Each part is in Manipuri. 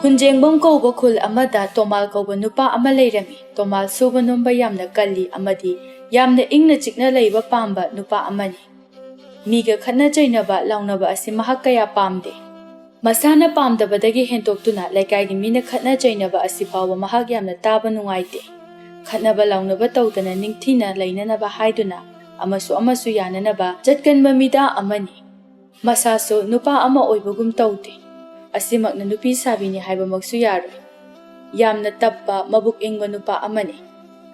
Hunjengbom kauba khul amada tomal kauba nupa ama leirami. Tomal suba nomba yamna kalli amadi yamna ingna chikna leiba pamba nupa amani. Miga khana jainaba launaba asi mahak kaya pamde. Masana pamdabadagi hentoktuna laikai gi mina khana jainaba asi pawa mahak yamna taba nungaite. Khatnaba launaba tawdana ningthina leinanaba haiduna amasu yananaba jatkanba mida amani. Masaso nupa ama oibagum tawde. Asimakna nupi sabini haibamaksu yaroi. Yamna tappa mabuk ingba nupa amani.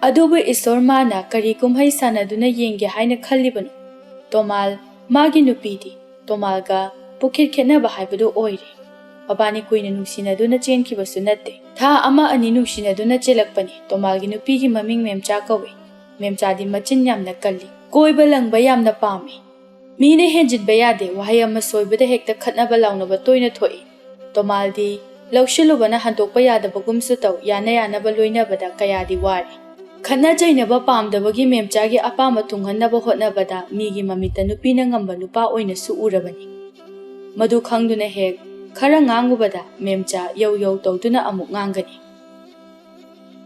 Adubu isor mana kari kumhai sanaduna yenge haina khallibanu. Tomal magi nupidi. Tomalga pukit khenaba haibadu oire. Mabani kuina nungsinaduna chenkibasu natte. Tha ama ani nungsinaduna chelakpani. Tomalgi nupigi maming memcha kawe. Memchadi machin yamna kalli. Koiba langba yamna pami. Mine henjit bayade wahayama soibada hekta khatnaba launaba toina thoi. Tomaldi laushilubana handokpa yadabagumsu taw yanaba loinabada kayadi wari. Khana jainaba pamdabagi memchagi apama tunghannaba hotnabada migi mamita nupina ngamba nupa oina su urabani. Madu khangduna hek khara ngangubada memcha yau tawduna amuk ngangani.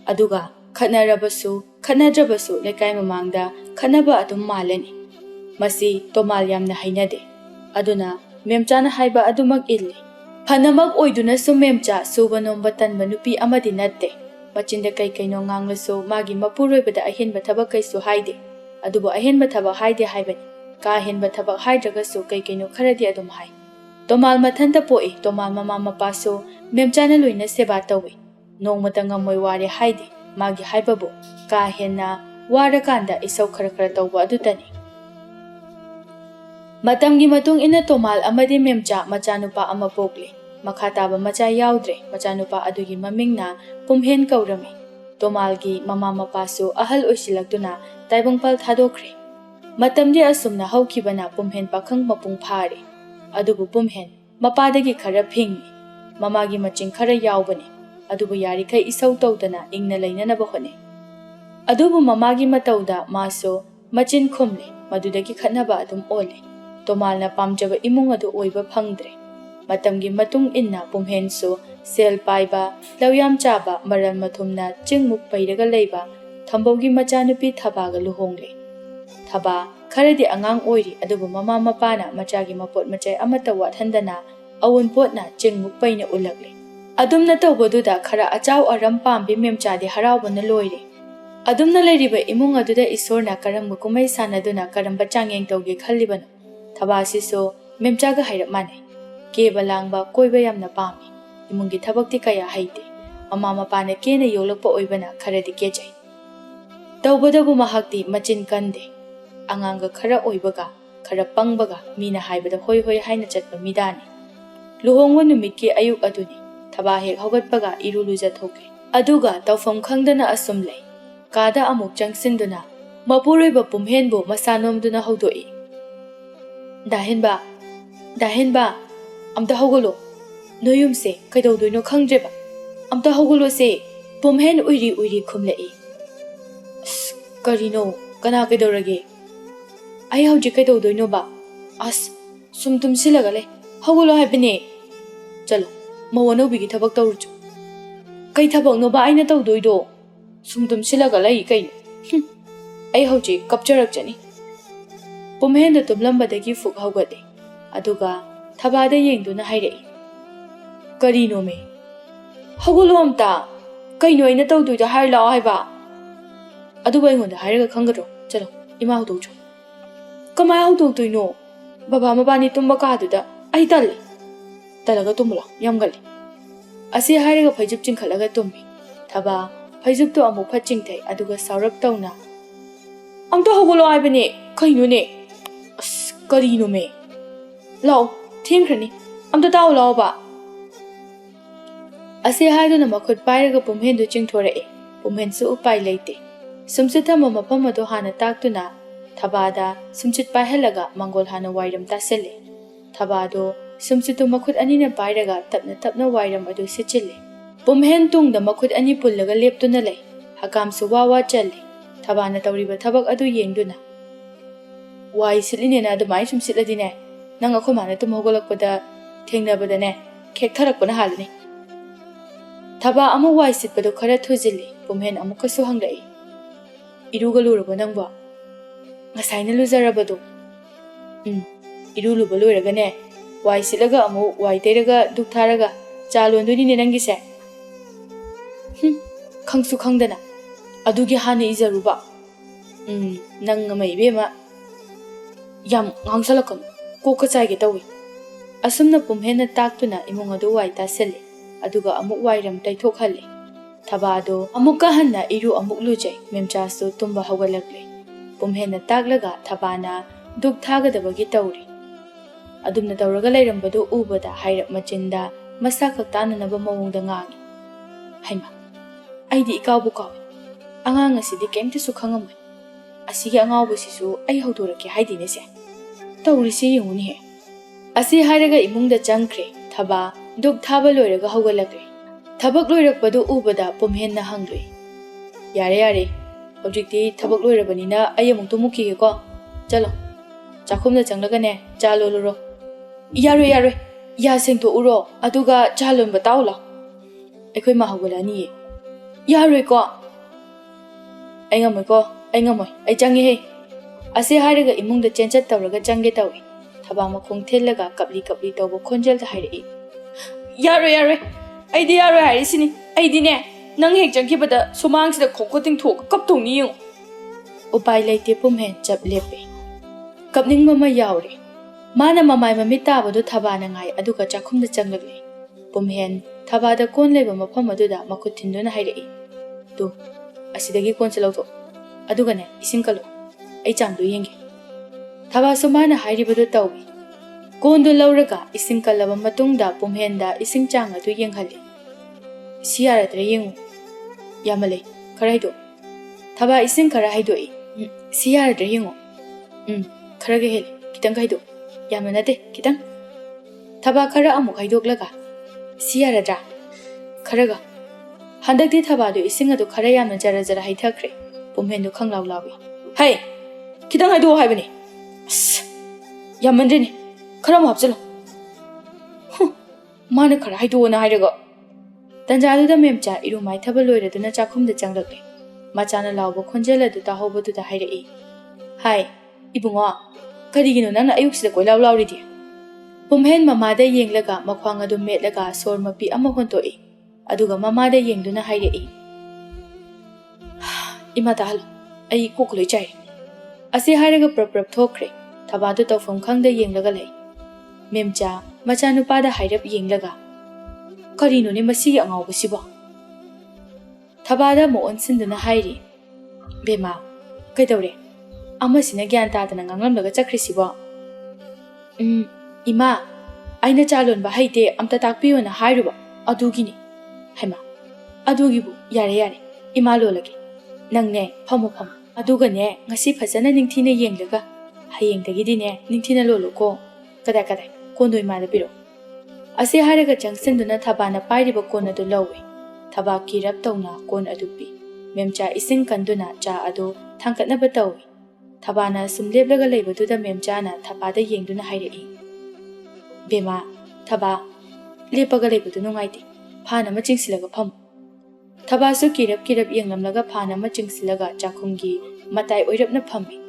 Aduga khanadrabasu lekai mamangda khanaba adum malani. Masi tomal yamna hainade. Aduna memchana haiba adumak illi. Panamak oiduna su memcha suba nomba tanba nupi amadi natte. Machinda kai kaino nganglaso magi mapuroibada ahenba thabak kaisu haide. Adubo ahenba thabak haide haibani. Ka ahenba thabak haidragasu kai kaino kharadi adum hai. Tomal mathanta poi tomal mama mapaso memchana loina seba tawi. Nongmata ngamoi wari haide magi haibabu. Ka ahenna warakanda isau khara tawba adutani. Matamgi matung ina tomal amadi memcha machanupa ama pokli. Makhataba macha yaudre machanupa adugi mamingna pumhen kaurami. Tomalgi mama mapasu ahal oisilakduna taibungpal thadokre. Matamdi asumna haukibana pumhen pakhang mapung phare. Adubu pumhen mapadagi khara phingmi. Mamagi maching khara yaubani. Adubu yarikai isau tawdana ingna lainanaba hone. Adubu mamagi matawda maso machin khumle madudagi khatnaba adum ole. Tomalna pamjaba imung adu oiba phangdre. Matamgi matung inna pumhenso sel paiba lawyam chaba maral mathumna chingmuk pairaga leiba thambogi machanupi thabaga luhongle. Thaba kharadi angang oiri adubu mama mapana machagi mapot machai amata wathandana awun potna chingmuk paina ulakle. Adumna tawbaduda khara achaw aram pambi memchadi harawbana loire. Adumna leiriba imung aduda isorna karamba kumai sanaduna karamba changyeng tawge khallibanu. Thaba siso memchaga hairap mane. Keba langba koiba yamna pami. Imungi thabakti kaya haite. Mama mapana kena yolakpa oibana kharadi kejai. Tawbadabu mahakti machin kande. Anganga khara oibaga, khara pangbaga mina haibada hoi haina chatpa midani. Luhongwa numikki ayuk aduni. Thaba hek hogatpaga iruluja thoke. Aduga tawfam khangdana asumle. Kada amuk changsinduna. Mapuroiba pumhenbo masanomduna haudoi. Dahenba. Amta hogolo. Noyumse kaidawdoino khangdreba. Amta hogolo se pumhen uiri khumlei. Karino kana kaidawrage. Ai hauji kaidawdoino ba. Sum tumsilaga le. Hogolo haibane. Chalo mawanobigi thabak tawruchu. Kai thabak no ba aina tawdoido. Sum tumsilaga lai kaino. Ai hauji kapcharakchani. Pumhen da tumlambadagi fuk hogade. Aduga thabada yengduna hairei. Karino me. Hogolo amta. Kaino aina tawdoida hairlao haiba. Aduba ingonda hairaga khangadro. Chalo ima hudokcho. Kamaya hudokdoino. Baba mabani tumba kaduda. Ai talle. Talaga tumula yamgali. Asi hairaga phaijup chingkhalaga tumbi. Thaba phaijup to amuk phachingthai aduga saurak tawna. Amta hogolo haibane. Kaino ne. Karino me. Lao, thengkrani. Amta taw lao ba. Ase haiduna makhut pairaga pumhendu chingthorei. Pumhensu upai leite. Sumsit thama mafam adu hana taktuna. Thabada sumsit paihalaga mangol hana wairam taselle. Thabado sumsitu makhut anina pairaga tapna wairam adu sichille. Pumhen tungda makhut ani pullaga leptuna lei. Hakamsu wawa challe. Thabana tawriba thabak adu yengduna. Wai silinena adumai sumsitladine. Nang ako mana tum hogolakpada thengnabadane khek tharakpana halani. Thaba amuk wai sitpadu khara thujili pumhen amukkasu hanglai. Iruga lurabo nangbo. Ngasaina luzarabado. Iru luba loiragane. Wai sitlaga amu wai teraga duk tharaga chalonduni ne nangise. Khangsu khangdana. Adugi hana izaruba. Nang ngamai bema. Yam ngangsalakam. Koka chai ge tawi. Asumna pumhen na taktuna imung adu wai taseli. Aduga amuk wairam taithokhalli. Thabado amukka hanna iru amuk lujai memchasu tumba hawalakle. Pumhen na taklaga thabana duk thagadabagi tawri. Adumna tawraga lairambadu ubada hairap machinda masa khaktananaba mawongda ngangi. Haima, aidi ikawbu kawi. Angang asidi kemtisu khangamai. Asigi angawbasisu ai hawdorake haidine se. Tawrisi yenguni he. Asi hairaga imungda changkre thaba duk thaba loiraga hawgalakre. Thabak loirakpadu ubada pumhen na hanglui. Yare. Hojikti thabak loirabanina ai amuk tumukige ko. Chalo. Chakhumda changlagane cha loluro. Yare. Ya sengto uro aduga cha lomba tawla. Ekhoi ma hawgalani ye. Yare ko. Ai ngamoi. Ai changi he. Asi hairaga imungda chenchat tawraga change tawi. Thaba makhong thellaga kapli tawbo khonjel da hairi. Yare. Aidi yaro hari sini. Aidi ne. Nang hek jangkibada sumang sida khongkoting thok kap thong ni yung. Upai laite pumhen chap lepe. Kapning mama yauri. Mana mamai mamit tabado thaba na ngai aduga chakhumda changlagli. Pumhen thaba da kon leba mafam aduda makut thinduna hairi. Tu asidagi kon salauto. Aduga ne ising kalo. Ai chamdu yenge. Thaba sumana hairi badu tawbi. Kondo lauraga ising kalaba matungda pumhenda ising chang adu yenghalli. Siyaradra yengu. Yamale, karaido. Thaba ising kara haidoi. Siyaradra yengu. Karaga heli, kitang kaido. Yamanade, kitang. Thaba kara amuk haidoklaga. Siyaradra. Karaga. Handakti thaba do ising adu kara yamna jara haithakre. Pumhendu khanglaw lawi. Hai! Kitang haido haibani. Yamandrini. Kara mo hapsalo. Mana kara haido na hairaga. Tanjaduda memcha iru mai thaba loiraduna chakhumda changlakle. Machana lawbo khonjela du tahobadu da hairai. Hai, ibungo. Karigino nangna ayuksida koilaw lawridi. Pumhen mamada yenglaga makhwang adu metlaga sor mapi ama hontoi. Aduga mamada yengduna hairai. Ima tahalo. Ai kokuloi chai. Asi hairaga prap thokre. Thabadu tawfam khangda yenglaga lay. Memcha machanupada hairap yenglaga. Karino ni masigi angawbasibo. Thabada mo onsinduna hairi. Bema, kaidawre. Amasina gyan tadana nganglamlaga chakrisibo. Ima, aina chalonba haite amta takpiyo na hairuba. Adugini. Haima, adugibu yare. Ima lolagi. Nangne pamo. Aduga ne ngasi phajana ningthina yenglaga. Hayengdagidi ne ningthina loloko. Kadai. Kondo ima da piro. Asi haraga changsinduna thabana pairiba kon adu lawi. Thaba kirap tawna kon adu pi. Memcha ising kanduna cha adu thangkatnaba tawi. Thabana sumleplaga leibaduda memchana thabada yengduna hairai. Bema, thaba lepaga leibadu nungaiti. Phana machingsilaga pham. Thabasu kirap yenglamlaga phana machingsilaga chakhumgi matai oirapna phami.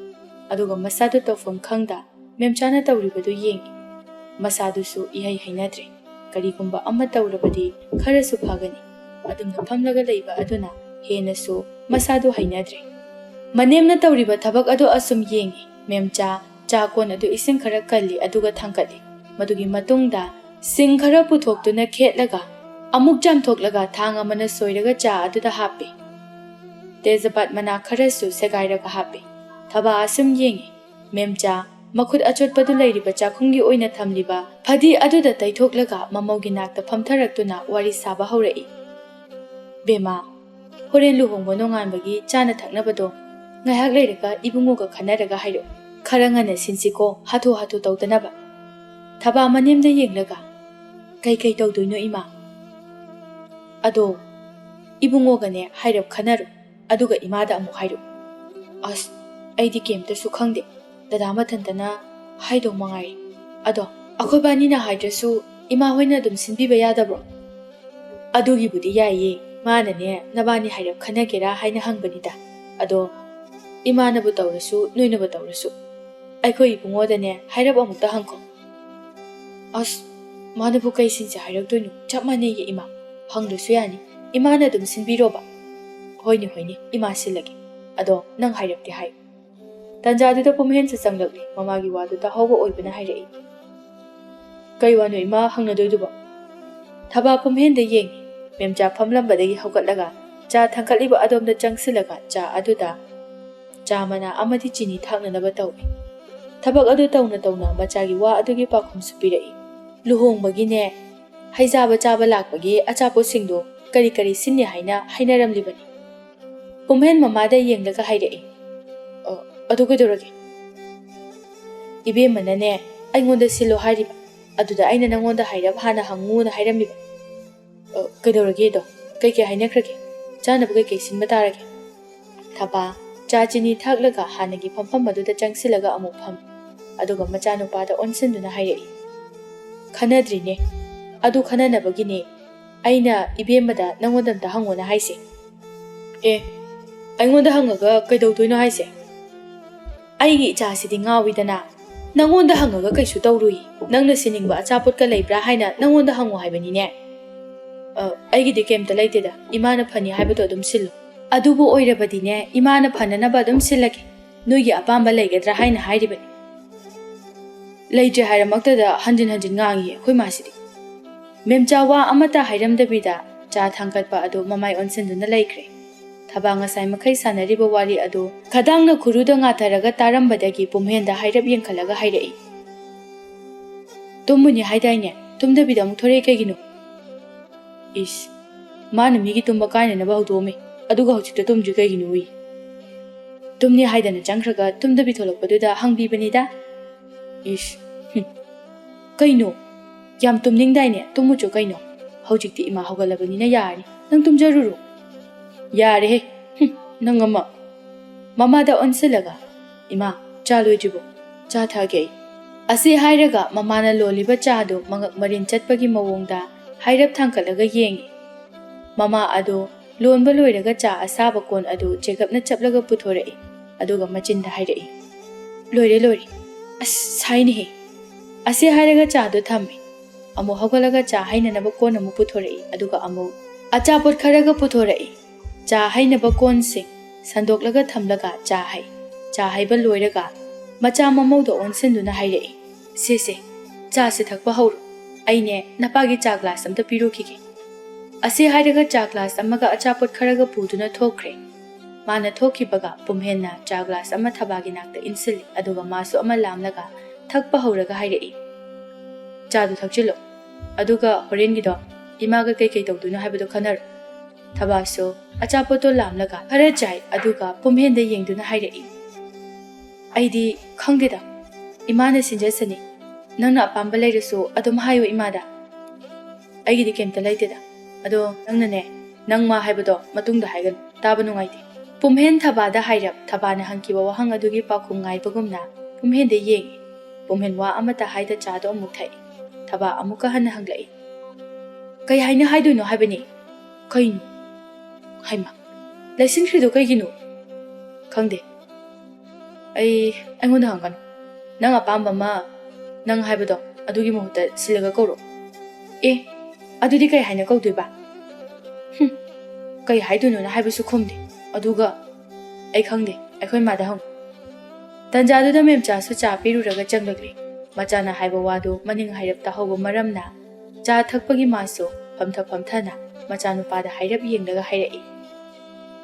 Aduga masadu tawfam khangda memchana tawribadu yengi. Masadusu ihai hainadre. Karigumba amma tawrabadi kharasu phagani. Adumna phamlaga leiba aduna henasu masadu hainadre. Manemna tawriba thabak adu asum yengi. Memcha chakon adu ising khara kalli aduga thangkali. Madugi matungda sing khara puthokduna khetlaga amuk jamthoklaga thanga mana soiraga cha aduda hapi. Tezapat mana kharasu segairaga hapi. Thaba asum yengi. Memcha makhut achotpadu leiriba chakhumgi oina thamliba phadi aduda taithoklaga mamaugi nakta phamtharaktuna wari saba haurai. Bema, horen luhongbo nonganbagi chana thaknabado ngahak leiraga ibungoga khanaraga hairo. Kharangana sinsiko hatu tawdanaba. Thaba manemna yenglaga kai tawdoino ima. Ado ibungoga ne hairap khanaru aduga imada amuk hairo. As aidi kemta su khangde. Dada mathantana haido mangai. Ado akhoi bani na haidrasu ima hoina dum sinbiba yadabro. ꯑꯗꯨꯒꯤꯕꯨꯗꯤ ꯌꯥꯏꯌꯦ ꯃꯥꯅꯅꯦ ꯅꯕꯥꯅꯤ ꯍꯥꯏꯔꯞ ꯈꯟꯅꯒꯦꯔꯥ ꯍꯥꯏꯅ ꯍꯪꯕꯅꯤꯗ ꯑꯗꯣ ꯏꯃꯥꯅꯕꯨ ꯇꯧꯔꯁꯨ ꯅꯣꯏꯅꯕꯨ ꯇꯧꯔꯁꯨ ꯑꯩꯈꯣꯏ ꯏꯕꯨꯡꯉꯣꯗꯅꯦ ꯍꯥꯏꯔꯞ ꯑꯃꯨꯛꯇ ꯍꯪꯈꯣ ꯑꯁ ꯃꯥꯅꯕꯨ ꯀꯩ ꯁꯤꯟꯁꯦ ꯍꯥꯏꯔꯛꯇꯣꯏꯅꯣ ꯆꯞ ꯃꯥꯟꯅꯩꯌꯦ ꯏꯃꯥ ꯍꯪꯗ꯭ꯔꯁꯨ ꯌꯥꯅꯤ ꯏꯃꯥꯅ ꯑꯗꯨꯝ ꯁꯤꯟꯕꯤꯔꯣꯕ ꯍꯣꯏꯅꯦ ꯍꯣꯏꯅꯦ ꯏꯃꯥ ꯁꯤꯜꯂꯒꯦ ꯑꯗꯣ ꯅꯪ ꯍꯥꯏꯔꯞꯇꯤ ꯍꯥꯏꯌꯨ ꯇꯟꯖꯥꯗꯨꯗ ꯄꯨꯝꯍꯦꯟꯁꯨ ꯆꯪꯂꯛꯂꯤ ꯃꯃꯥꯒꯤ ꯋꯥꯗꯨ ꯇꯥꯍꯧꯕ ꯑꯣꯏꯕꯅ ꯍꯥꯏꯔꯛꯏ ꯀꯩ ꯋꯥꯅꯣ ꯏꯃꯥ ꯍꯪꯅꯗꯣꯏꯗꯨꯕꯣ ꯊꯕꯥ ꯄꯨꯝꯍꯦꯟꯗ ꯌꯦꯡꯉꯤ ꯃꯦꯝꯆꯥ ꯐꯝꯂꯝꯕꯗꯒꯤ ꯍꯧꯒꯠꯂꯒ ꯆꯥ ꯊꯥꯡꯀꯠꯂꯤꯕ ꯑꯗꯣꯝꯗ ꯆꯪꯁꯤꯜꯂꯒ ꯆꯥ ꯑꯗꯨꯗ ꯆꯥ ꯃꯅꯥ ꯑꯃꯗꯤ ꯆꯤꯅꯤ ꯊꯥꯛꯅꯅꯕ ꯇꯧꯏ ꯊꯕꯛ ꯑꯗꯨ ꯇꯧꯅ ꯇꯧꯅ ꯃꯆꯥꯒꯤ ꯋꯥ ꯑꯗꯨꯒꯤ ꯄꯥꯎꯈꯨꯝꯁꯨ ꯄꯤꯔꯛꯏ ꯂꯨꯍꯣꯡꯕꯒꯤꯅꯦ ꯍꯩꯖꯥꯕ ꯆꯥꯕ ꯂꯥꯛꯄꯒꯤ ꯑꯆꯥꯄꯣꯠꯁꯤꯡꯗꯣ ꯀꯔꯤ ꯀꯔꯤ ꯁꯤꯟꯅꯤ ꯍꯥꯏꯅ ꯍꯥꯏꯅꯔꯝꯂꯤꯕꯅꯤ ꯄꯨꯝꯍꯦꯟ ꯃꯃꯥꯗ ꯌꯦꯡꯂꯒ ꯍꯥꯏꯔꯛꯏ ꯑꯗꯨ ꯀꯩꯗꯧꯔꯒꯦ ꯏꯕꯦꯝꯃꯅꯅꯦ ꯑꯩꯉꯣꯟꯗ ꯁꯤꯜꯂꯣ ꯍꯥꯏꯔꯤꯕ ꯑꯗꯨꯗ ꯑꯩꯅ ꯅꯪꯉꯣꯟꯗ ꯍꯥꯏꯔꯞ ꯍꯥꯟꯅ ꯍꯪꯉꯨꯅ ꯍꯥꯏꯔꯝꯃꯤꯕ ꯀꯩꯗꯧꯔꯒꯦꯗꯣ ꯀꯩꯀꯩ ꯍꯥꯏꯅꯈ꯭ꯔꯒꯦ ꯆꯥꯅꯕ ꯀꯩꯀꯩ ꯁꯤꯟꯕ ꯇꯥꯔꯒꯦ ꯊꯕꯥ ꯆꯥ ꯆꯤꯅꯤ ꯊꯥꯛꯂꯒ ꯍꯥꯟꯅꯒꯤ ꯐꯝꯐꯝ ꯑꯗꯨꯗ ꯆꯪꯁꯤꯜꯂꯒ ꯑꯃꯨꯛ ꯐꯝ ꯑꯗꯨꯒ ꯃꯆꯥꯅꯨꯄꯥꯗ ꯑꯣꯟꯁꯤꯟꯗꯨꯅ ꯍꯥꯏꯔꯛꯏ ꯈꯟꯅꯗ꯭ꯔꯤꯅꯦ ꯑꯗꯨ ꯈꯟꯅꯅꯕꯒꯤꯅꯦ ꯑꯩꯅ ꯏꯕꯦꯝꯃꯗ ꯅꯪꯉꯣꯟꯗ ꯑꯝꯇ ꯍꯪꯉꯣꯅ ꯍꯥꯏꯁꯦ ꯑꯩꯉꯣꯟꯗ ꯍꯪꯉꯒ ꯀꯩꯗꯧꯗꯣꯏꯅꯣ ꯍꯥꯏꯁꯦ ꯑꯩꯒꯤ ꯏꯆꯥꯁꯤꯗꯤ ꯉꯥꯎꯋꯤꯗꯅ ꯅꯪꯉꯣꯟꯗ ꯍꯪꯉꯒ ꯀꯩꯁꯨ ꯇꯧꯔꯨꯏ ꯅꯪꯅ ꯁꯤꯟꯅꯤꯡꯕ ꯑꯆꯥꯄꯣꯠꯀ ꯂꯩꯕ꯭ꯔꯥ ꯍꯥꯏꯅ ꯅꯪꯉꯣꯟꯗ ꯍꯪꯉꯣ ꯍꯥꯏꯕꯅꯤꯅꯦ ꯑꯩꯒꯤꯗꯤ ꯀꯩꯝꯇ ꯂꯩꯇꯦꯗ ꯏꯃꯥꯅ ꯐꯅꯤ ꯍꯥꯏꯕꯗꯣ ꯑꯗꯨꯝ ꯁꯤꯜꯂꯨ ꯑꯗꯨꯕꯨ ꯑꯣꯏꯔꯕꯗꯤꯅꯦ ꯏꯃꯥꯅ ꯐꯅꯅꯕ ꯑꯗꯨꯝ ꯁꯤꯜꯂꯒꯦ ꯅꯣꯏꯒꯤ ꯑꯄꯥꯝꯕ ꯂꯩꯒꯗ꯭ꯔꯥ ꯍꯥꯏꯅ ꯍꯥꯏꯔꯤꯕꯅꯤ ꯂꯩꯇ꯭ꯔꯦ ꯍꯥꯏꯔꯃꯛꯇꯗ ꯍꯟꯖꯤꯟ ꯍꯟꯖꯤꯟ ꯉꯥꯡꯉꯤ ꯑꯩꯈꯣꯏ ꯃꯥꯁꯤꯗꯤ ꯃꯦꯝꯆꯥ ꯋꯥ ꯑꯃꯠꯇ ꯍꯥꯏꯔꯝꯗꯕꯤꯗ ꯆꯥ ꯊꯥꯡꯀꯠꯄ ꯑꯗꯨ ꯃꯃꯥꯏ ꯑꯣꯟꯁꯤꯟꯗꯨꯅ ꯂꯩꯈ꯭ꯔꯦ ꯊꯕꯥ ꯉꯁꯥꯏ ꯃꯈꯩ ꯁꯥꯟꯅꯔꯤꯕ ꯋꯥꯔꯤ ꯑꯗꯨ ꯈꯗꯥꯡꯅ ꯈꯨꯔꯨꯗ ꯉꯥꯊꯔꯒ ꯇꯥꯔꯝꯕꯗꯒꯤ ꯄꯨꯝꯍꯦꯟꯗ ꯍꯥꯏꯔꯞ ꯌꯦꯡꯈꯠꯂꯒ ꯍꯥꯏꯔꯛꯏ ꯇꯨꯝꯃꯨꯅꯤ ꯍꯥꯏꯗꯥꯏꯅꯦ ꯇꯨꯝꯗꯕꯤꯗ ꯑꯃꯨꯛ ꯊꯣꯔꯛꯏ ꯀꯩꯒꯤꯅꯣ ꯏꯁ ꯃꯥꯅ ꯃꯤꯒꯤ ꯇꯨꯝꯕ ꯀꯥꯏꯅꯅꯕ ꯍꯧꯗꯣꯛꯑꯝꯃꯤ ꯑꯗꯨꯒ ꯍꯧꯖꯤꯛꯇ ꯇꯨꯝꯗ꯭ꯔꯤ ꯀꯩꯒꯤꯅꯣ ꯎꯏ ꯇꯨꯝꯅꯤ ꯍꯥꯏꯗꯅ ꯆꯪꯈ꯭ꯔꯒ ꯇꯨꯝꯗꯕꯤ ꯊꯣꯛꯂꯛꯄꯗꯨꯗ ꯍꯪꯕꯤꯕꯅꯤꯗ ꯏꯁ ꯀꯩꯅꯣ ꯌꯥꯝ ꯇꯨꯝꯅꯤꯡꯗꯥꯏꯅꯦ ꯇꯨꯝꯃꯨꯆꯣ ꯀꯩꯅꯣ ꯍꯧꯖꯤꯛꯇꯤ ꯏꯃꯥ ꯍꯧꯒꯠꯂꯕꯅꯤꯅ ꯌꯥꯔꯅꯤ ꯅꯪ ꯇꯨꯝꯖꯔꯨꯔꯣ ꯌꯥꯔꯦꯍꯦ ꯅꯪ ꯑꯃ ꯃꯃꯥꯗ ꯑꯣꯟꯁꯤꯜꯂꯒ ꯏꯃꯥ ꯆꯥ ꯂꯣꯏꯗ꯭ꯔꯤꯕꯣ ꯆꯥ ꯊꯛꯑꯒꯦ ꯑꯩ ꯑꯁꯤ ꯍꯥꯏꯔꯒ ꯃꯃꯥꯅ ꯂꯣꯜꯂꯤꯕ ꯆꯥꯗꯨ ꯃꯉꯛ ꯃꯔꯤꯟ ꯆꯠꯄꯒꯤ ꯃꯑꯣꯡꯗ ꯍꯥꯏꯔꯞ ꯊꯥꯡꯀꯠꯂꯒ ꯌꯦꯡꯉꯤ ꯃꯃꯥ ꯑꯗꯨ ꯂꯣꯟꯕ ꯂꯣꯏꯔꯒ ꯆꯥ ꯑꯁꯥꯕ ꯀꯣꯟ ꯑꯗු ꯆꯦꯒꯞꯅ ꯆꯞꯂꯒ ꯄꯨꯊꯣꯔꯛꯏ ꯑꯗꯨꯒ ꯃꯆꯤꯟꯗ ꯍꯥꯏꯔꯛꯏ ꯂꯣꯏꯔꯦ ꯑꯁ ꯁꯥꯏꯅꯦꯍꯦ ꯑꯁꯤ ꯍꯥꯏꯔꯒ ꯆꯥꯗꯨ ꯊꯝꯃꯤ ꯑꯃꯨꯛ ꯍꯧꯒꯠꯂꯒ ꯆꯥ ꯍꯩꯅꯅꯕ ꯀꯣꯟ ꯑꯃꯨꯛ ꯄꯨꯊꯣꯔꯛꯏ ꯑꯗꯨꯒ ꯑꯃꯨꯛ ꯑꯆꯥꯄꯣꯠ ꯈꯔꯒ ꯄꯨꯊꯣꯔꯛꯏ ꯆꯥ ꯍꯩꯅꯕ ꯀꯣꯟꯁꯤꯡ ꯁꯟꯗꯣꯛꯂꯒ ꯊꯝꯂꯒ ꯆꯥ ꯍꯩꯕ ꯂꯣꯏꯔꯒ ꯃꯆꯥ ꯃꯃꯧꯗ ꯑꯣꯟꯁꯤꯟꯗꯨꯅ ꯍꯥꯏꯔꯛꯏ ꯁꯦ ꯆꯥꯁꯦ ꯊꯛꯄ ꯍꯧꯔꯣ ꯑꯩꯅꯦ ꯅꯄꯥꯒꯤ ꯆꯥ ꯒ꯭ꯂꯥꯁ ꯑꯝꯇ ꯄꯤꯔꯨꯈꯤꯒꯦ ꯑꯁꯤ ꯍꯥꯏꯔꯒ ꯆꯥ ꯒ꯭ꯂꯥꯁ ꯑꯃꯒ ꯑꯆꯥꯄꯣꯠ ꯈꯔꯒ ꯄꯨꯗꯨꯅ ꯊꯣꯛꯈ꯭ꯔꯦ ꯃꯥꯅ ꯊꯣꯛꯈꯤꯕꯒ ꯄꯨꯝꯍꯦꯟꯅ ꯆꯥ ꯒ꯭ꯂꯥꯁ ꯑꯃ ꯊꯕꯥꯒꯤ ꯅꯥꯛꯇ ꯏꯟꯁꯤꯜꯂꯤ ꯑꯗꯨꯒ ꯃꯥꯁꯨ ꯑꯃ ꯂꯥꯝꯂꯒ ꯊꯛꯄ ꯍꯧꯔꯒ ꯍꯥꯏꯔꯛꯏ ꯆꯥꯗꯨ ꯊꯛꯆꯤꯜꯂꯣ ꯑꯗꯨꯒ ꯍꯣꯔꯦꯟꯒꯤꯗꯣ ꯏꯃꯥꯒ ꯀꯩꯀꯩ ꯇꯧꯗꯣꯏꯅꯣ ꯍꯥꯏꯕꯗꯣ ꯈꯟꯅꯔꯣ ꯊꯕꯥꯁꯨ ꯑꯆꯥꯄꯣꯠꯇꯣ ꯂꯥꯝꯂꯒ ꯈꯔ ꯆꯥꯏ ꯑꯗꯨꯒ ꯄꯨꯝꯍꯦꯟꯗ ꯌꯦꯡꯗꯨꯅ ꯍꯥꯏꯔꯛꯏ ꯑꯩꯗꯤ ꯈꯪꯗꯦꯗ ꯏꯃꯥꯅ ꯁꯤꯟꯖꯁꯅꯤ ꯅꯪꯅ ꯑꯄꯥꯝꯕ ꯂꯩꯔꯁꯨ ꯑꯗꯨꯝ ꯍꯥꯏꯌꯣ ꯏꯃꯥꯗ ꯑꯩꯒꯤꯗꯤ ꯀꯩꯝꯇ ꯂꯩꯇꯦꯗ ꯑꯗꯣ ꯅꯪꯅꯅꯦ ꯅꯪ ꯃꯥ ꯍꯥꯏꯕꯗꯣ ꯃꯇꯨꯡꯗ ꯍꯥꯏꯒꯅꯨ ꯇꯥꯕ ꯅꯨꯡꯉꯥꯏꯇꯦ ꯄꯨꯝꯍꯦꯟ ꯊꯕꯥꯗ ꯍꯥꯏꯔꯞ ꯊꯕꯥꯅ ꯍꯪꯈꯤꯕ ꯋꯥꯍꯪ ꯑꯗꯨꯒꯤ ꯄꯥꯎꯈꯨꯝ ꯉꯥꯏꯕꯒꯨꯝꯅ ꯄꯨꯝꯍꯦꯟꯗ ꯌꯦꯡꯉꯤ ꯄꯨꯝꯍꯦꯟ ꯋꯥ ꯑꯃꯠꯇ ꯍꯥꯏꯗ ꯆꯥꯗꯣ ꯑꯃꯨꯛ ꯊꯛꯏ ꯊꯕꯥ ꯑꯃꯨꯛꯀ ꯍꯟꯅ ꯍꯪꯂꯛꯏ ꯀꯩ ꯍꯥꯏꯅ ꯍꯥꯏꯗꯣꯏꯅꯣ ꯍꯥꯏꯕꯅꯤ ꯀꯩꯅꯣ ꯍꯩꯃꯥ ꯂꯩꯁꯤꯟꯈ꯭ꯔꯤꯗꯣ ꯀꯩꯒꯤꯅꯣ ꯈꯪꯗꯦ ꯑꯩꯉꯣꯟꯗ ꯍꯪꯒꯅꯨ ꯅꯪ ꯑꯄꯥꯝꯕ ꯑꯃ ꯅꯪ ꯍꯥꯏꯕꯗꯣ ꯑꯗꯨꯒꯤ ꯃꯍꯨꯠꯇ ꯁꯤꯜꯂꯒ ꯀꯧꯔꯣ ꯑꯗꯨꯗꯤ ꯀꯩ ꯍꯥꯏꯅ ꯀꯧꯗꯣꯏꯕ ꯀꯩ ꯍꯥꯏꯗꯣꯏꯅꯣꯅ ꯍꯥꯏꯕꯁꯨ ꯈꯨꯝꯗꯦ ꯑꯗꯨꯒ ꯑꯩ ꯈꯪꯗꯦ ꯑꯩꯈꯣꯏ ꯃꯥꯗ ꯍꯪꯉꯨ ꯇꯟꯖꯥꯗꯨꯗ ꯃꯦꯝꯆꯥꯁꯨ ꯆꯥ ꯄꯤꯔꯨꯔꯒ ꯆꯪꯂꯛꯂꯤ ꯃꯆꯥꯅ ꯍꯥꯏꯕ ꯋꯥꯗꯨ ꯃꯅꯤꯡ ꯍꯥꯏꯔꯞ ꯇꯥꯍꯧꯕ ꯃꯔꯝꯅ ꯆꯥ ꯊꯛꯄꯒꯤ ꯃꯥꯁꯨ ꯐꯝꯊꯅ ꯃꯆꯥꯅꯨꯄꯥꯗ ꯍꯥꯏꯔꯞ ꯌꯦꯡꯂꯒ ꯍꯥꯏꯔꯛꯏ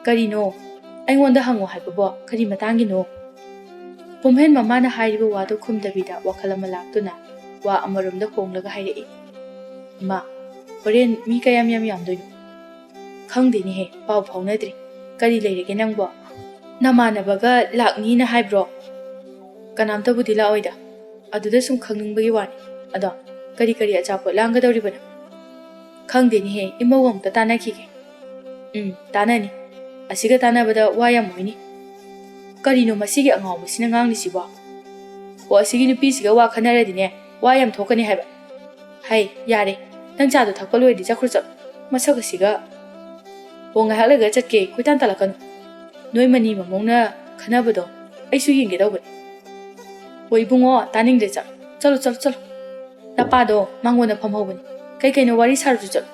ꯀꯔꯤꯅꯣ ꯑꯩꯉꯣꯟꯗ ꯍꯪꯉꯣ ꯍꯥꯏꯕꯕꯣ ꯀꯔꯤ ꯃꯇꯥꯡꯒꯤꯅꯣ ꯄꯨꯝꯍꯦꯟ ꯃꯃꯥꯅ ꯍꯥꯏꯔꯤꯕ ꯋꯥꯗꯨ ꯈꯨꯝꯗꯕꯤꯗ ꯋꯥꯈꯜ ꯑꯃ ꯂꯥꯛꯇꯨꯅ ꯋꯥ ꯑꯃꯔꯣꯝꯗ ꯍꯣꯡꯂꯒ ꯍꯥꯏꯔꯛꯏ ꯏꯃꯥ ꯍꯣꯔꯦꯟ ꯃꯤ ꯀꯌꯥꯝ ꯌꯥꯝꯗꯣꯏꯅꯣ ꯈꯪꯗꯦꯅꯦꯍꯦ ꯄꯥꯎ ꯐꯥꯎꯅꯗ꯭ꯔꯤ ꯀꯔꯤ ꯂꯩꯔꯒꯦ ꯅꯪꯕꯣ ꯅꯃꯥꯟꯅꯕꯒ ꯂꯥꯛꯅꯤꯅ ꯍꯥꯏꯕ꯭ꯔꯣ ꯀꯅꯥꯝꯇꯕꯨꯗꯤ ꯂꯥꯛꯑꯣꯏꯗ ꯑꯗꯨꯗ ꯁꯨꯝ ꯈꯪꯅꯤꯡꯕꯒꯤ ꯋꯥꯅꯤ ꯑꯗꯣ ꯀꯔꯤ ꯑꯆꯥꯄꯣꯠ ꯂꯥꯡꯒꯗꯧꯔꯤꯕꯅꯣ ꯈꯪꯗꯦꯅꯦꯍꯦ ꯏꯃꯧ ꯑꯃꯨꯛꯇ ꯇꯥꯟꯅꯈꯤꯒꯦ ꯇꯥꯟꯅꯅꯤ ꯑꯁꯤꯒ ꯇꯥꯟꯅꯕꯗ ꯋꯥ ꯌꯥꯝ ꯑꯣꯏꯅꯤ ꯀꯔꯤꯅꯣ ꯃꯁꯤꯒꯤ ꯑꯉꯥꯎꯕꯁꯤꯅ ꯉꯥꯡꯂꯤꯁꯤꯕꯣ ꯑꯁꯤꯒꯤ ꯅꯨꯄꯤꯁꯤꯒ ꯋꯥ ꯈꯟꯅꯔꯗꯤꯅꯦ ꯋꯥ ꯌꯥꯝ ꯊꯣꯛꯀꯅꯤ ꯍꯥꯏꯕ ꯍꯩ ꯌꯥꯔꯦ ꯅꯪ ꯆꯥꯗꯣ ꯊꯛꯄ ꯂꯣꯏꯔꯗꯤ ꯆꯠꯈ꯭ꯔꯣ ꯆꯠꯂꯣ masaka siga honga halaga chatke kuitan talakanu noi mani mamongna khanabado aisu yinge dawbani oi bungo taning de chalo napado mangona phamhobani kai no wari sarju chalo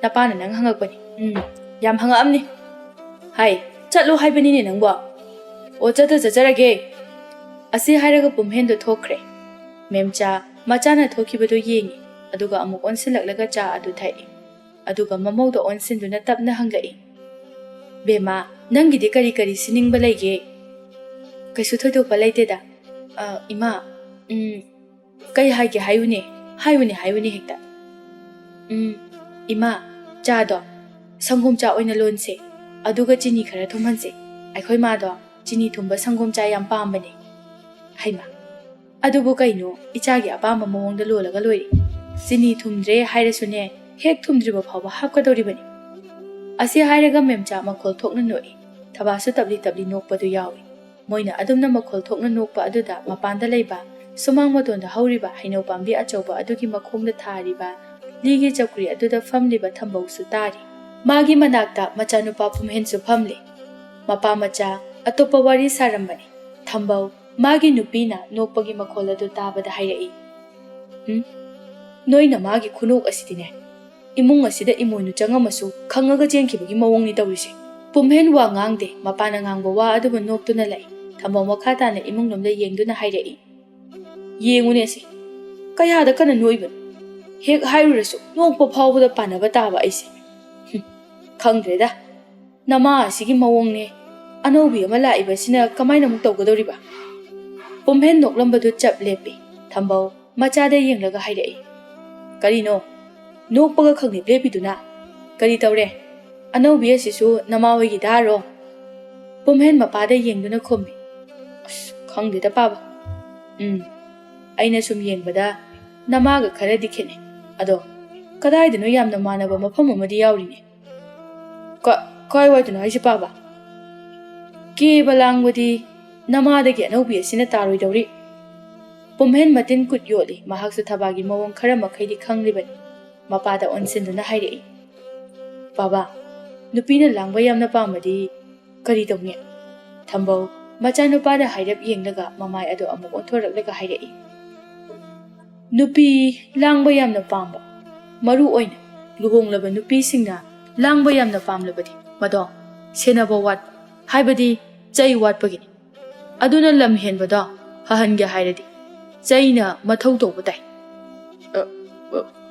napana nang hangakbani yam hanga amni hai chalo haibani ne nangwa o chata chajarage asi hairaga pumhen do thokre memcha machana thokibado yengi aduga amuk onsilaklaga cha adu thai aduga mamau do onsinduna tapna hangai bema nangidi kari sining balai kaisu thodo balai teda ima kai haige hayuni hekta ima cha do sangom cha oina lonse aduga chini khara thumanse aikhoi ma do chini thumba sangom cha yam pambani haima adubu kaino ichagi apamba mawongda lolaga loi chini thumdre hairasune hek thumdriba phawba hapkadoribani asi hairaga memcha makhol thokna noi thabasu tabli nokpadu yawi moina adumna makhol thokna nokpa aduda mapanda leiba sumang matonda hauriba hainau pambi achauba adugi makhongda thariba ligi chakri aduda famliba thambau su tari magi manakta machanupa phumhen su phamle mapa macha atopa wari sarambani thambau magi nupina nokpagi makhol adu tabada hairai noina magi khunok asidine imung asida imoinu changamasu khangaga jengkibagi mawongni tawrise pumhen wa ngangde mapana ngangba wa aduba noktuna lai thambau makhata na imung nomda yengduna hairai yengune si kayada kana noiban hek hairurasu nokpa phawbada panaba taba aise khangdreda nama asigi mawongne anobi ama laibasina kamaina muk tawgadoriba pumhen noklambadu chap lepi thambau machada yenglaga hairai karino nokpaga khangni lepiduna kari tawre anobi asisu namawagi daro pumhen mapada yengduna khombi khangdeda paba aina sum yengbada namaga khara dikhene ado kadaidano yamna manaba mafam amadi yawrine kai waiduna aisi paba ke balangwadi namadagi anobi asina taroi dawri pumhen matin kut yoli mahaksu thabagi mawong khara makhaidi khanglibani mapada onsinduna hairai baba nupina langba yamna pamadi kari tawne thambau macha nupada hairap yenglaga mamai ado amuk onthoraklaga hairai nupi langba yamna pamba maru oina luhonglaba nupi singna langba yamna pamlabadi mado senaba wat haibadi chai watpagini aduna lam henbada hahange hairadi chaina mathau tawba tai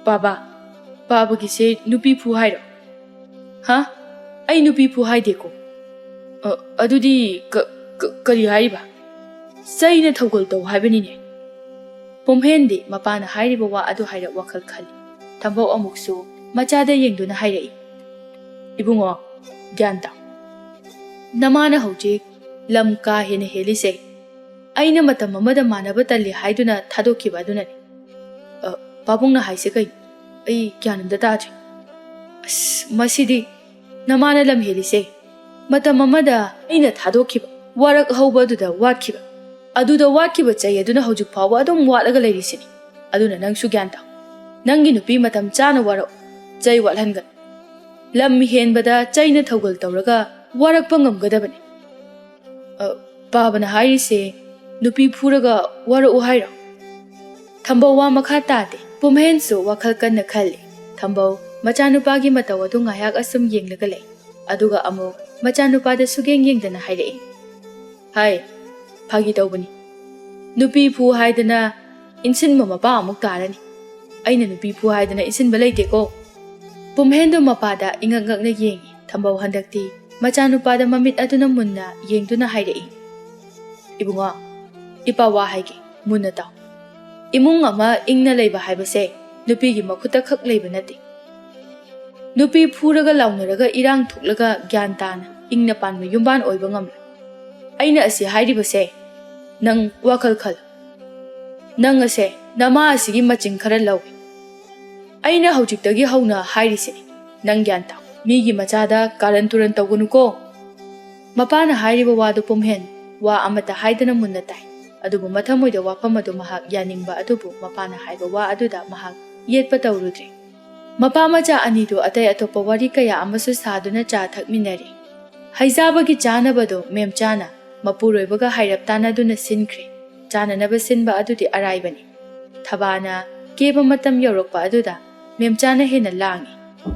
baba gise nupi phu hairo ha ai nupi phu haide ko adudi kari haiba chaina thogol taw haibani ne pumhendi mapana hairiba wa adu haira wakhal khali thambau amuksu machada yengduna hairai ibungo gyanta namana hojik lam ka hene helise aina matam amada manaba talli haiduna thadokhiba adunani babungna haise kai ai kyanamda taje masidi namana lam helise matam amada aina thadokhiba warak hauba aduda watkhiba aduda watkiba chai aduna hojik phawa adum watlaga leirisini aduna nangsu gyanta nangi nupi matam chana waro chai walhangan lam henbada chaina thogol tawraga warakpa ngamgadabani babana harise nupi phuraga waro hairo thambau wa makha tade pumhensu wakhal kanna khalli thambau machanupagi mataw adu ngayak asum yenglaga lei aduga amu machanupada sugeng yengdana hairai hai phagi tawbani nupi phu haidana insin mama pa amuk tarani aina nupi phu haidana insin balaite ko pumhendo mapada ingangak na yengi thambau handakti machanupada mamit aduna munna yengduna hairai ibunga ipawa haige munna taw imung ama ingna leiba haibase nupi gi makhuta khak leiba nati nupi phuraga launaraga irang thuklaga gyantana ingna panma yumban oiba ngam aina asi hairibase nang wakhal khal nang ase nama asigi machin khara lawi aina haujiktagi hauna hairise nang gyanta migi machada karan turan tawgunu ko mapana hairiba wadu pumhen wa amata haidana munna tai adubu mathamoida wafam adu mahak yaningba adubu mapana haiba wa aduda mahak yetpa tawrudre Mapa macha anidu atai atopa wari kaya amasu saduna cha thakminari. Haizabagi chanabado memchana mapuroibaga hairaptana duna sinkre. Chana naba sinba adudi araibani. Thabana keba matam yorokpa aduda memchana hena langi.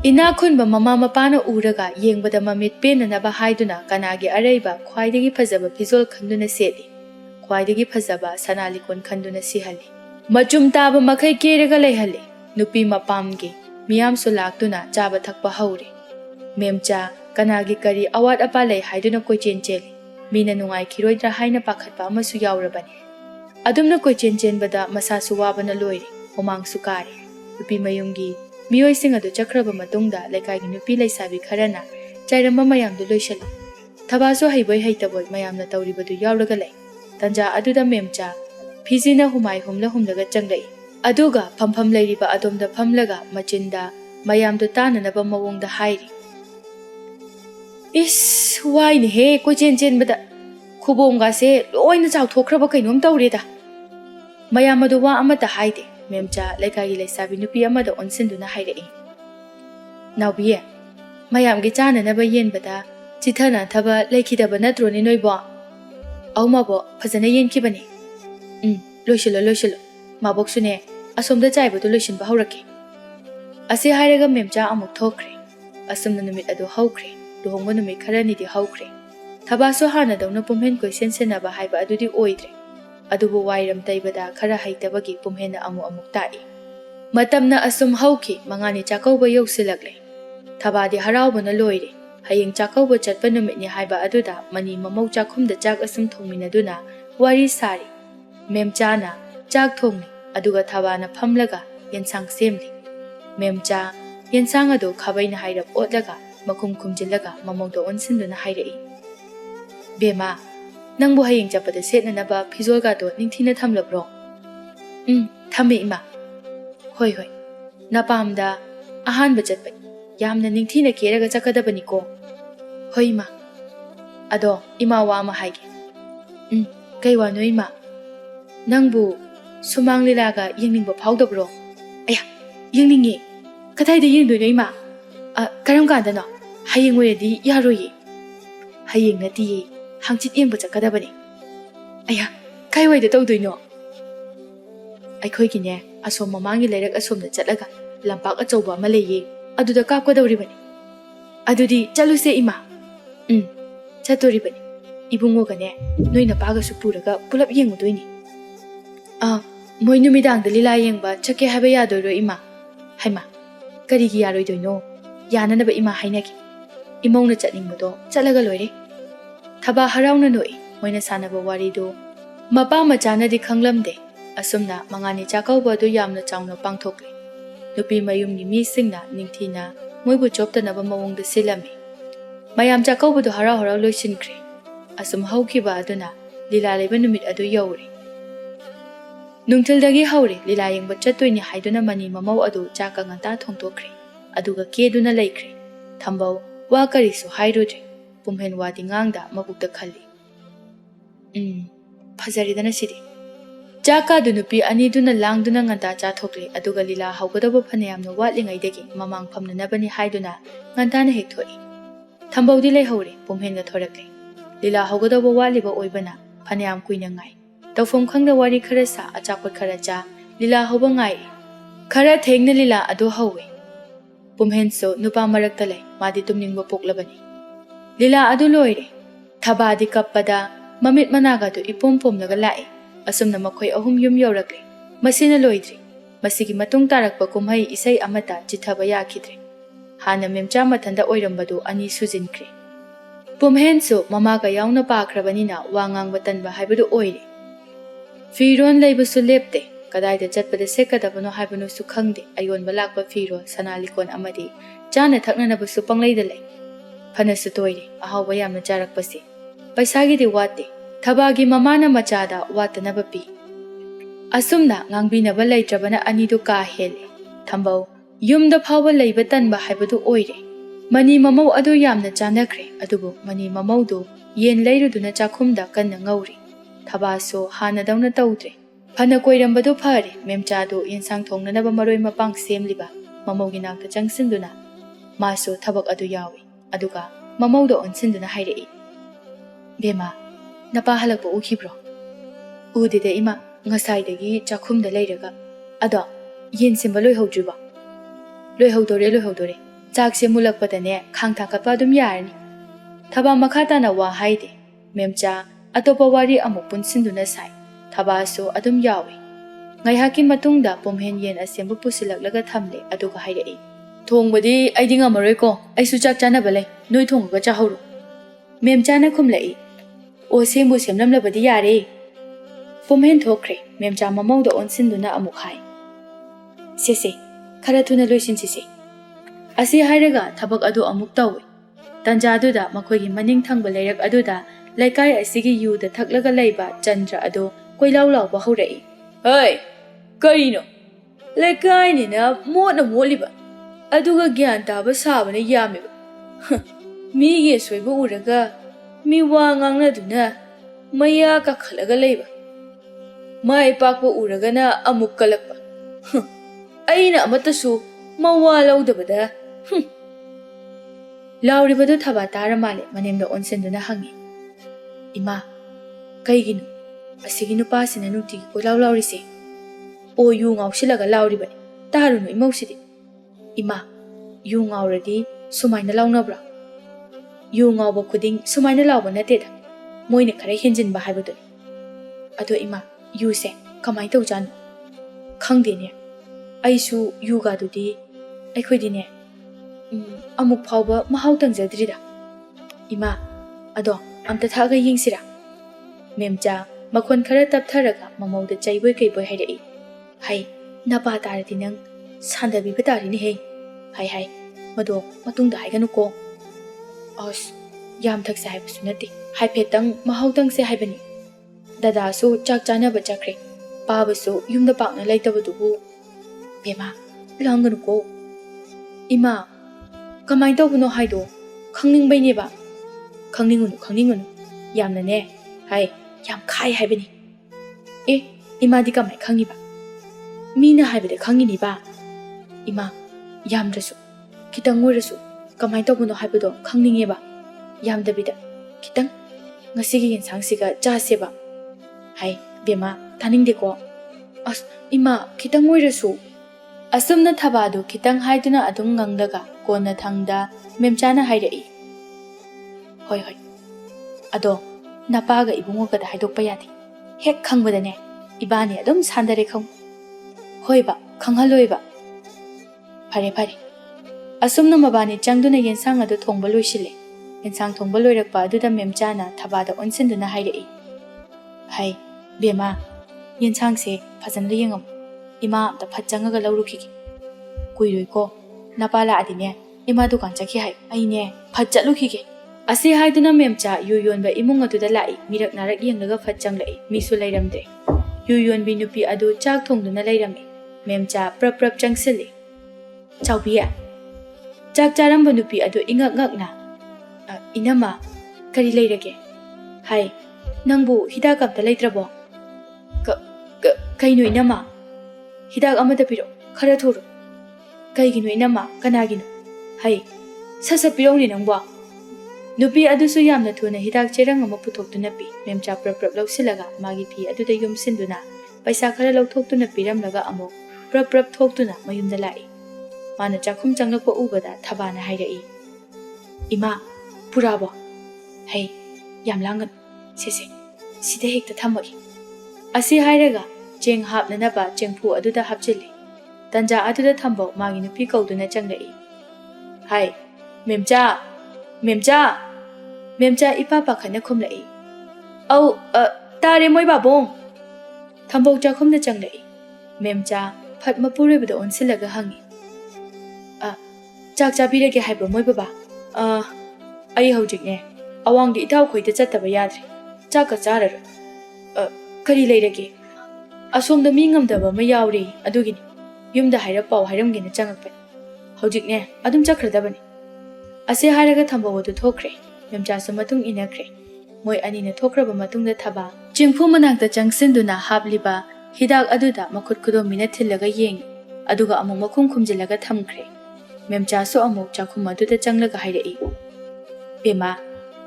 Ina khunba mama mapana uraga yengbada mamit pena naba haiduna kanagi araiba khwaidagi phajaba phizol khanduna sedi. Khwaidagi phajaba sanalikon khanduna sihali. Machum taba makhai keraga leihali. Nupi mapamgi miyam sulaktuna chaba thakpa hauri. Memcha kanagi kari awat apalai haiduna koichen cheli. Mina nungai khiroidra haina pakhatpa amasu yaurabani. Adumna koichen chenbada masasu wabana loiri. Homang sukari. Nupi mayumgi miyoi sing adu chakraba matungda lekaigi nupi laisabi kharana chairamba mayamdu loisali. Thabasu haiboi haitaboy mayamna tauribadu yauraga lai. Tanja aduda memcha phizina humai humla humlaga changai. Aduga phampham lairiba adomda phamlaga machinda mayamdu tananaba mawongda hairi. Is waini he koichen chenbada khubonga se loina chawthrokraba kainom taureda. Mayamadu wa amata haide. Memcha lekaigi laisabi nupi amada onsinduna hairei. Naubiye mayamgi chananaba yenbada chithana thaba laikhidaba natroni noibo. Aumabo phajana yenkibani. Loishilo maboksune asomda chaibadu loishinba haurake. Ase hairaga memcha amuk thokre. Asomna numit adu haukre. Luhongba numit kharanidi haukre. Thabaso hana dauna pumhen koi sensenaba haiba adudi oidre. Adubu wairam taibada khara haitabagi pumhena amuk tai. Matamna asum hauki mangani chakauba yausilagle. Thabadi haraubana loire. Hayeng chakauba chatpa numitni haiba aduda mani mamau chakhumda chak asum thongminaduna wari sari. Memchana chak thongni aduga thabana phamlaga yensang semli. Memcha yensang adu khabaina hairap otlaga makhum khumjilaga mamaudo onsinduna hairei. Bema nangbu hayeng chapada setna naba phizolga do ningthina thamlabro. Thame ima. Hoi napamda ahan bachatpai yamna ningthina keraga chakadabani ko. Hoi ma. Ado ima wa ma haige. Kai wa no ima. Nangbu sumang lilaga yengningba phawdabro. Aya yengningi. Kathaida yengdoino ima. Karam kanda no hayeng oiradi yaroyi. Hayeng nati hangchit yengba chakadabani. Aya kai waida tawdoino. Aikhoigine asom mamangi lairak asomda chatlaga lampak achauba ama leye aduda kapkadawribani. Adudi chaluse ima. Chatoribani. Ibungogane noina pagasu puraga pulap yengudoini. Moi numidangda lila yengba chake haba yadoiro ima. Haima karigi yaroidoino yananaba ima hainaki. Imongna chatningmudo chatlaga loire. Thaba harauna noi moina sanaba warido mapa machanadi khanglamde. Asumna mangani chakauba du yamna chawna pangthokle. Nupi mayumni mi singna ningthina moibu choptanaba mawongda silami. Mayam chakauba du harau loisinkre. Asum haukiba aduna lila leba numit adu yauri. Nungthildagi hauri lila yengba chattoini haiduna mani mamau adu chaka nganta thongtokre. Aduga keduna laikre. Thambau wa karisu hairudre. Pumhen wadi ngangda mabukta khalli. Phajaridana sidi. Chaka dunupi aniduna langduna nganta chathokle aduga lila haugadaba phanayamna watlingaidagi mamang phamnanabani haiduna ngantana hekthoi. Thambaudi leihore pumhenga thorakle. Lila haugadaba watliba oibana phanayam kuina ngai. Tawfom khangda wari khara sa achapot khara cha lila hauba ngai. Khara thengna lila adu hawe. Pumhenso nupa marakta lei madi tumningba poklabani. Lila adu loire. Thabadi kappada mamit managa du ipom pomlaga lai. Asumna makhoi ahum yum yaurakle. Masina loidri. Masigi matung tarakpa kumhai isai amata chithaba yakhidre. Hana memcha mathanda oirambadu ani sujinkre. Pumhenso mamaga yauna pakhabanina wangang batanba haibadu oire. Firon laibasu lepte. Kadaida chatpada sekadabano haibanu su khangde ayon balakpa firon sanalikon amadi chana thaknanabasu panglaidalai. Phanasu toire ahawba yamna charakpasi. Paisagi de wate. Thabagi mamana machada watanaba pi. Asumna ngangbinaba laitrabana anidu ka hele. Thambau yumda phawba laiba tanba haibadu oire. Mani mamau adu yamna chanakre adubu mani mamau do yen lairuduna chakhumda kanna ngauri. Thabaso hana dauna tawdre. Phana koirambadu phare memchado yensang thongnanaba maroi mapang semliba. Mamougi nakta changsinduna masu thabak adu yawi aduga Mamouda onsinduna hairei Bema napa halakpa ukhibro udide ima ngasaidagi chakhumda leiraga ado yen simba loihowdriba loihowdore chakse mulakpadane khangtha katpa adum yarni thaba makhata na wa haide memcha atopa wari amuk punsinduna sai thaba so adum yawi ngaihaki matungda pomhen yen asembu pusilaklaga thamle aduga hairei thongbadi aidi ngamaroi ko aisu chak chana balai noi thongga chahoro memcha na khumlai o sembu semlamlabadi yare pomhen thokre memcha Mamouda onsinduna amuk hai sese khara thuna loisinchise asi hairaga thabak adu amuk tawi tanja aduda makhoigi maning thangba leirak aduda laikai asigi yuda thaklaga leiba chandra adu koilaw lawba haurai hey karino laikai ni na mona moliba aduga gyan taba sabana yamiba mi ge soiba uraga mi wa ngangna duna maya ka khalaga leiba mai pakpa uraga na amuk kalakpa aina amatasu mawa lawdabada lauribadu thaba tara male manemda onsenduna hangi ima kaiginu asigi nupasina nutigi koilaw laurise o yu ngawsilaga lauribani tarunu imausidi ima yu ngawradi sumaina lawnabra yu ngawba khuding sumaina lawba nateda moina khara henjinba haibadu ado ima yu se kamai tawjan khangdene aisu yu ga dudi aikhoidine amuk phawba mahau tangjadrida ima ado amta thaga yingsira memcha makhon khara taptharaga Mamouda chaiboi kaiboi hairei hai napa tarati nang sandabi batari ni hei hai mado matungda haiganu ko as yam thaksa haibasu nati haiphetang mahau tangse haibani dada su chak chana ba chakre baba su yumda pakna laitabadubu bema langanu ko ima kamai tawbuno haido khangningbaiне ba khangningunu yamna ne hai yam khai haibani e ima di kamai khangi ba mina haibade khangini ba ima yamdrasu kitang orasu kamai tawbuno haibado khangninge ba yamdabida kitang ngasigi yensangsiga chase ba hai bema thaningde ko as ima kitang orasu asumna thabadu kitang haiduna adum ngangdaga kona thangda memchana hairei hoi ado napaga ibungo kada haidokpa yadi hek khangbadane ibani adum sandare khang hoiba khanghalloiba phare asumna mabani changduna yensang adu thongba loisile yensang thongba loirakpa aduda memchana thabada onsinduna hairei hai bema yensang se phajana yengam ima amta phajanga lawrukhigi kuiroi ko napala adine ima dukan chakhi hai aine phajjalukige asi haiduna memcha yuyonba imung atuda lai mirak narak yenglaga phajjang lai misu lairamde yuyonbi nupi adu chak thongduna lairame memcha prap changsile chawbiya chak charamba nupi adu ingak ngakna inama kari lairage hai nangbu hidak amta laitrabo kaino inama hidak amada piro khara thuru kaigino inama kanagino hai sasa pirongni nangba nupi adusu yamna thuna hidak cherang ama puthokduna pi memcha prap lawsilaga magi phi aduda yumsinduna paisa khara lawthoktuna piramlaga amo prap thoktuna mayumda lai mana chakhum changlakpa ubada thabana hairei ima purabo hai yamlangan sese sida hekta thamagi asi hairaga cheng hapnana ba chengphu aduda hapchili tanja aduda thambo magi nupi kauduna changlei hai memcha ipa pakhana khumlai au tare moi babong thambo chakhumna changlei memcha phatma purebada onsilaga hangi chak chabirage haibro moi baba ai hojikne awangdi itaw khoida chattaba yadri chaka chararo kari leirage asomda mi ngamdaba ma yawri adugini yumda haira paw hairamgina changakpa hojikne adum chakradabani ase hairaga thambo wadu thokre memcha samatung inakre moi anina thokraba matungda thaba chingphu manakta changsinduna habliba hidak aduda makhut khudo mina thillaga yeng aduga amuk makhum khumjilaga thamkhre memcha so amuk chakhum aduda changlaga hairei bema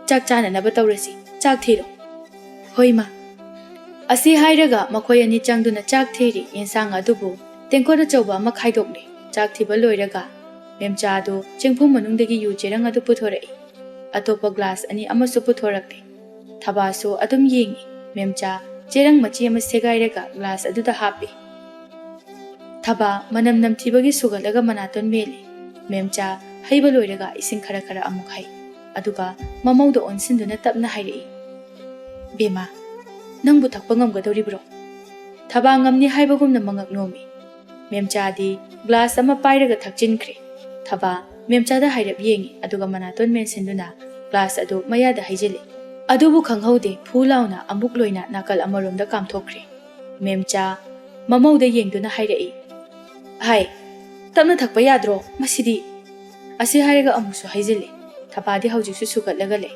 chak chana naba tawrasi chak thiro hoi ma asi hairaga makhoi ani changduna chak thiri yensang adubu tengkoda chawba ma khaidokne chak thiba loiraga memcha adu chengphum manungdagi yu cherang adu puthorei atopa glass ani amasu puthorakte thabasu adum yengi memcha cherang machi ama segairaga glass aduda hapi thaba manam namthibagi sugalaga manaton meli memcha haiba loiraga ising khara khara amuk hai aduga mamauda onsinduna tapna hairei bema nangbu thakpa ngamgadoribro thaba ngamni haibagumna mangak nomi memcha di glass ama pairaga thakchinkhre thaba memcha da hairab yengi aduga manaton mensinduna glass adu mayada haijili adubu khanghaude phulauna amuk loina nakal amaromda kamthokre memcha mamauda yengduna hairei hai tapna thakpa yadro masidi asi hairaga amusu haijili thapadi haujiksu sugatlaga le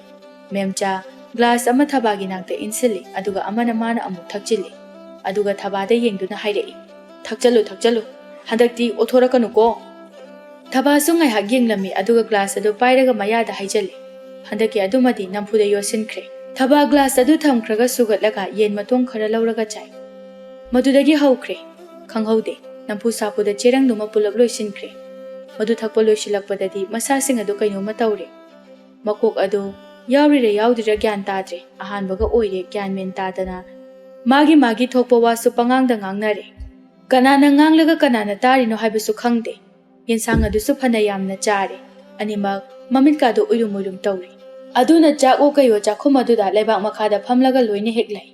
memcha glass ama thabagi nakte insili aduga amana mana amuk thakchili aduga thabada yengduna hairei thakchalu handakti othorakanu ko thabasu ngai ha yenglami aduga glass adu pairaga mayada haijali handaki adumadi nampuda yosinkhre thaba glass adu thamkhraga sugatlaga yen matong khara lauraga chai madudagi haukhre khanghaude nampu sapuda cherang duma pulap loisinkhre madu thakpa loisilakpadadi masasing adu kainoma tawre makok adu yaurire yaudira gyan tadre ahanbaga oire gyan men tadana magi thokpa wasu pangangda ngangnare kanana nganglaga kanana tarino haibasu khangde yensang adu su phana yamna chare animak mamit ka do urum tawri aduna chak o kayo chakhum aduda leibak makhada phamlaga loine heklai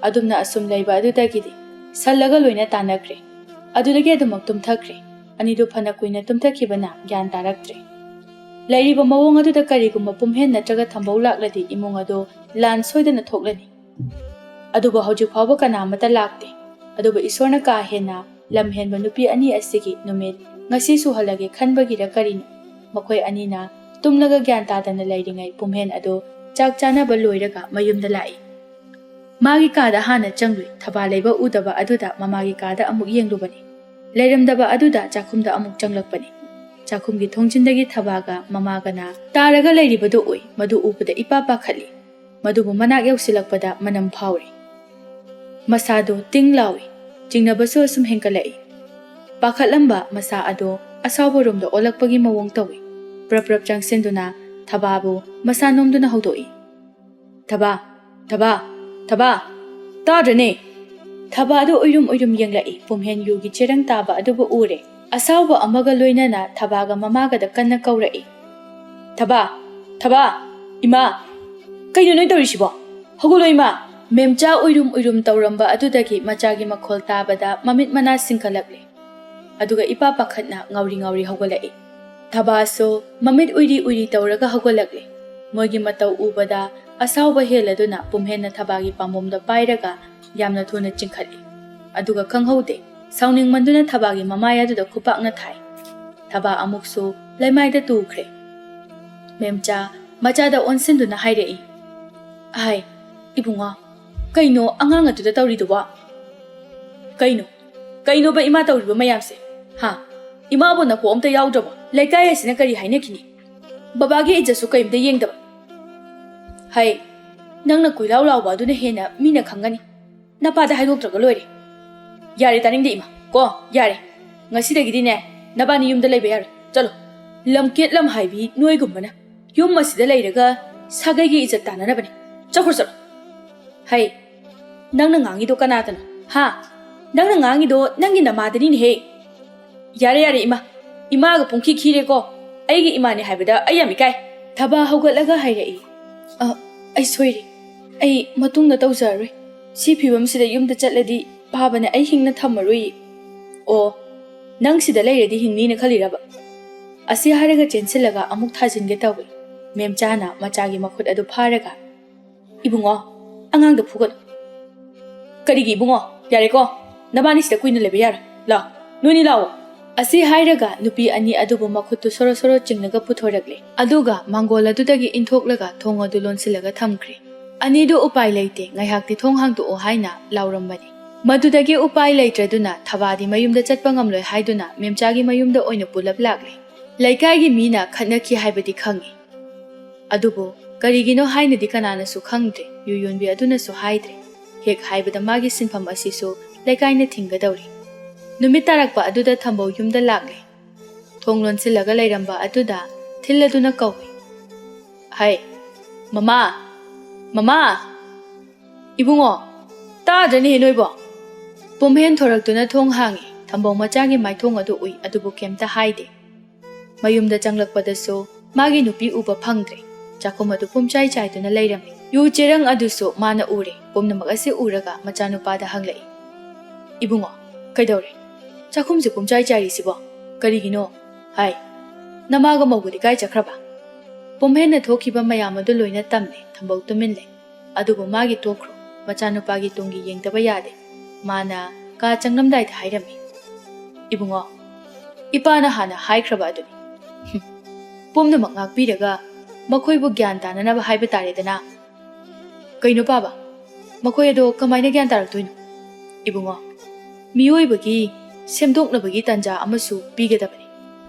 adumna asum leiba aduda gidi sallaga loina tanakre adudagi adumak tumthakre anidu phana kuina tumthakhibana gyan taraktre lairiba mawong aduda karigumba pumhen natraga thambau lakladi imong ado lan soidana thoklani aduba hojik phawba kana mata lakte aduba isorna ka hena lamhenba nupi ani asigi numit ngasi suhalage khanbagira karino makhoi anina tumlaga gyan tadana lairingai pumhen ado chak chana ba loiraga mayumda lai magi kada hana changlui thaba leiba udaba aduda mamagi kada amuk yenglubani leiramdaba aduda chakhumda amuk changlakpani chakhumgi thongjindagi thabaga mamagana taraga leiribadu oi madu upada ipa pakhali madubu manak yausilakpada manam phawri masado tinglawi chingnabasu sum henkalai pakhalamba masa ado asawboromda olakpagi mawong tawi prap changsenduna thababu masa nomduna hodoi thaba tadrene thaba adu oirum yenglai pumhen yugi cherang taba adubu ure asawba amaga loinana thabaga mamaga da kanna kaurai thaba ima kaino noi torisibo hogolo ima memcha oirum tawramba adudagi machagi makhol tabada mamit mana singkalakle aduga ipa pakhatna ngauri hogolai thabaso mamit uiri tawraga hogolakle mogi matau ubada asawba heladuna pumhenna thabagi pamomda pairaga yamna thuna chingkhali aduga khanghaude sauning manduna thabagi mamaya duda khupakna thai thaba amuksu laimaida tukhre memcha machada onsinduna hairei ai ibunga kaino angang atuda tawriduwa kaino ba ima tawriba mayamse ha ima bo na ko amta yaudaba laikai asina kari hainakini babagi ijasu kaimda yengdaba hai nangna kuilaw lawba aduna hena mina khangani napada haidoktraga loire yare taningde ima ko yare ngasidagidi ne nabani yumda leiba yar chalo lamket lam haibi noi gumbana yum masida leiraga sagaigi ijat tananabani chakhur chalo hai nangna ngangi do kanatana ha nangna ngangi do nangi namadani ne he yare ima ga pungki khire ko aigi imani haibada ayami kai thaba hogalaga hairei ai soire ai matungna tawjaroi si phibam sida yumda chatladi babana ai hingna thamarui o nang sida leiredi hingni na khaliraba asi haraga chensilaga amuk thajinge tawi memchana machagi makhut adu pharaga ibungo angang da phugat karigi ibungo yare ko nabani sida kuina lebe yar la nuni lawo asi hairaga nupi ani adubu makhuttu soro chingnaga puthoragle aduga mangol adudagi inthoklaga thonga du lonsilaga thamkhre ani do upai leite ngai hakti thong hang tu o haina laurambani Madudagi upai leitraduna thabadi mayumda chatpa ngamloi haiduna memchagi mayumda oina pulap lakle. Laikai mina khatnaki haibadi khangi. Adubo karigino hainadi kananasu khangdre yuyunbi aduna su haidre. Hek haibada magi sinpham asisu laikai na thinggadawri. Numit tarakpa aduda thambau yumda lakle. Thonglon silaga lairamba aduda thilladuna kawi. Hai, mama, mama, ibungo, tadrani hinoibo. Pumhen thoraktuna thong hangi, thambau machagi maithong adu ui adubu kemta haide. Mayumda changlakpadasu magi nupi uba phangdre. Chakum adu pumchai chaituna lairami. Yu cherang adusu mana ure, pumnamak asi uraga machanupada hanglai. Ibungo, kaidore. Chakumsi pumchai chairi sibo. Karigino, hai, namaga mawgudi kai chakraba. Pumhen na thokiba mayamadu loina tamne, thambau tuminle. Adubu magi tokro, machanupagi tungi yengtaba yade. Mana ka changnamdai hairami. Ibungo, ipana hana haikraba aduni. Pumnamak ngakpiraga makoibu gyan tananaba haiba taredana. Kaino baba, makoy ado kamaina gyan taraktoino. Ibungo, miyoibagi semdoknabagi tanja amasu pigadabani.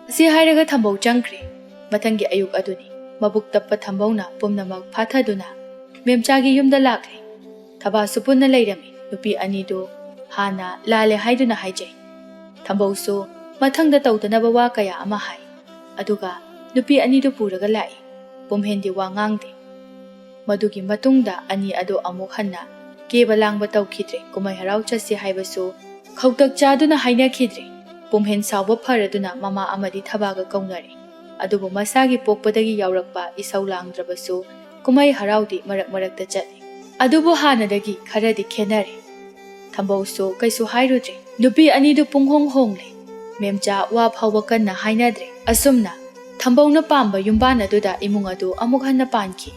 Asi hairaga thambau changkre, mathangi ayuk aduni. Mabuk tappa thambawna pumnamak phathaduna memchagi yumda lakle. Thabasu punna lairami nupi anido hana lale haiduna haijai. Thambawsu mathangda tawdanaba wa kaya ama hai. Aduga nupi anido puraga lai. Pumhendi wa ngangde. Madugi matungda ani ado amuk hanna keba langba tawkhidre kumai harau chasi haibasu khawtak chaduna haina khidre. Pumhen sawba pharaduna mama amadi thabaga kaunare. Adubu masagi pokpadagi yaurakpa isau langdrabasu kumai haraudi marak-marakta chatli. Adubu hanadagi kharadi khenare. Thambawsu kaisu hairudre. Nupi anidu punghong hongle. Memcha wa phawba kanna hainadre. Asumna thambawna pamba yumbana duda imung adu amuk hanna panki.